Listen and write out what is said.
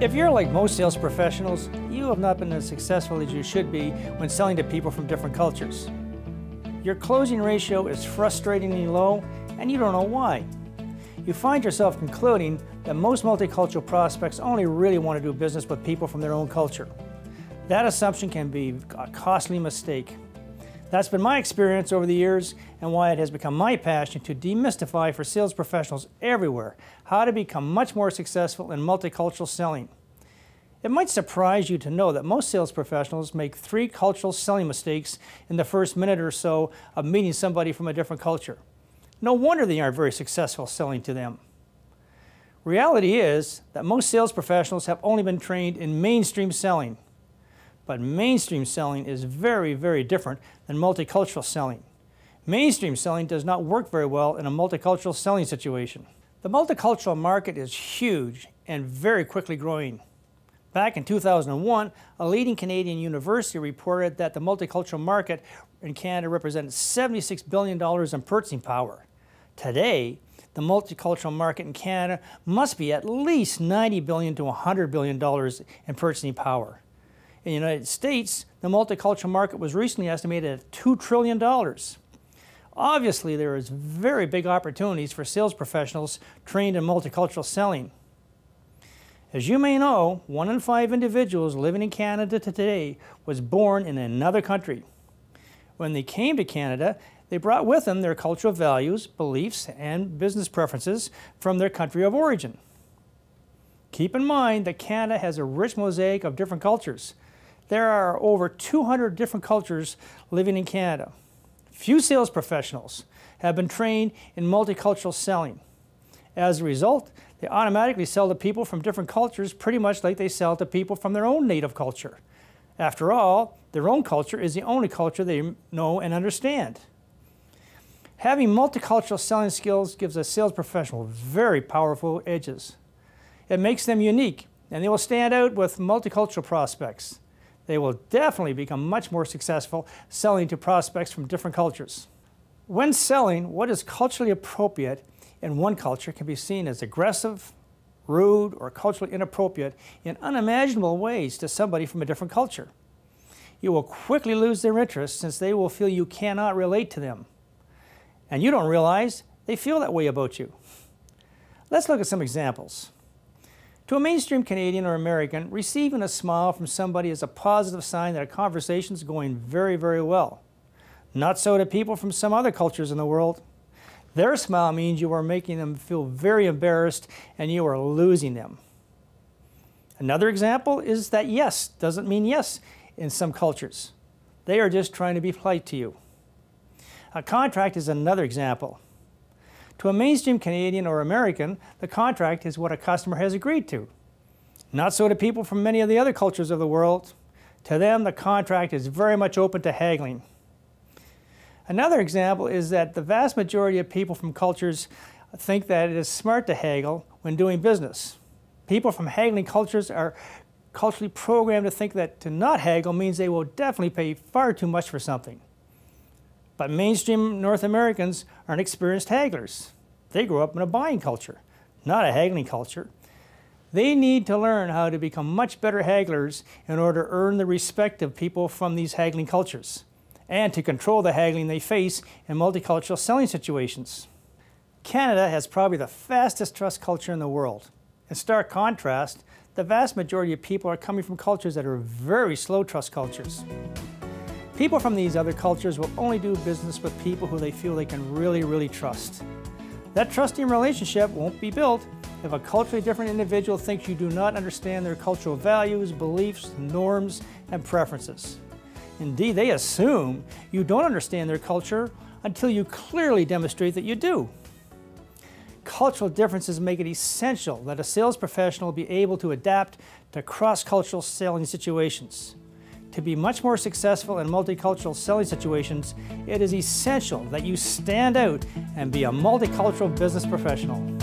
If you're like most sales professionals, you have not been as successful as you should be when selling to people from different cultures. Your closing ratio is frustratingly low, and you don't know why. You find yourself concluding that most multicultural prospects only really want to do business with people from their own culture. That assumption can be a costly mistake. That's been my experience over the years and why it has become my passion to demystify for sales professionals everywhere how to become much more successful in multicultural selling. It might surprise you to know that most sales professionals make 3 cultural selling mistakes in the first minute or so of meeting somebody from a different culture. No wonder they aren't very successful selling to them. Reality is that most sales professionals have only been trained in mainstream selling. But mainstream selling is very, very different than multicultural selling. Mainstream selling does not work very well in a multicultural selling situation. The multicultural market is huge and very quickly growing. Back in 2001, a leading Canadian university reported that the multicultural market in Canada represented $76 billion in purchasing power. Today, the multicultural market in Canada must be at least $90 billion to $100 billion in purchasing power. In the United States, the multicultural market was recently estimated at $2 trillion. Obviously, there is very big opportunities for sales professionals trained in multicultural selling. As you may know, 1 in 5 individuals living in Canada today was born in another country. When they came to Canada, they brought with them their cultural values, beliefs, and business preferences from their country of origin. Keep in mind that Canada has a rich mosaic of different cultures. There are over 200 different cultures living in Canada. Few sales professionals have been trained in multicultural selling. As a result, they automatically sell to people from different cultures pretty much like they sell to people from their own native culture. After all, their own culture is the only culture they know and understand. Having multicultural selling skills gives a sales professional very powerful edges. It makes them unique, and they will stand out with multicultural prospects. They will definitely become much more successful selling to prospects from different cultures. When selling, what is culturally appropriate in one culture can be seen as aggressive, rude, or culturally inappropriate in unimaginable ways to somebody from a different culture. You will quickly lose their interest since they will feel you cannot relate to them. And you don't realize they feel that way about you. Let's look at some examples. To a mainstream Canadian or American, receiving a smile from somebody is a positive sign that a conversation is going very, very well. Not so to people from some other cultures in the world. Their smile means you are making them feel very embarrassed and you are losing them. Another example is that yes doesn't mean yes in some cultures. They are just trying to be polite to you. A contract is another example. To a mainstream Canadian or American, the contract is what a customer has agreed to. Not so to people from many of the other cultures of the world. To them, the contract is very much open to haggling. Another example is that the vast majority of people from cultures think that it is smart to haggle when doing business. People from haggling cultures are culturally programmed to think that to not haggle means they will definitely pay far too much for something. But mainstream North Americans aren't experienced hagglers. They grew up in a buying culture, not a haggling culture. They need to learn how to become much better hagglers in order to earn the respect of people from these haggling cultures and to control the haggling they face in multicultural selling situations. Canada has probably the fastest trust culture in the world. In stark contrast, the vast majority of people are coming from cultures that are very slow trust cultures. People from these other cultures will only do business with people who they feel they can really trust. That trusting relationship won't be built if a culturally different individual thinks you do not understand their cultural values, beliefs, norms, and preferences. Indeed, they assume you don't understand their culture until you clearly demonstrate that you do. Cultural differences make it essential that a sales professional be able to adapt to cross-cultural selling situations. To be much more successful in multicultural selling situations, it is essential that you stand out and be a multicultural business professional.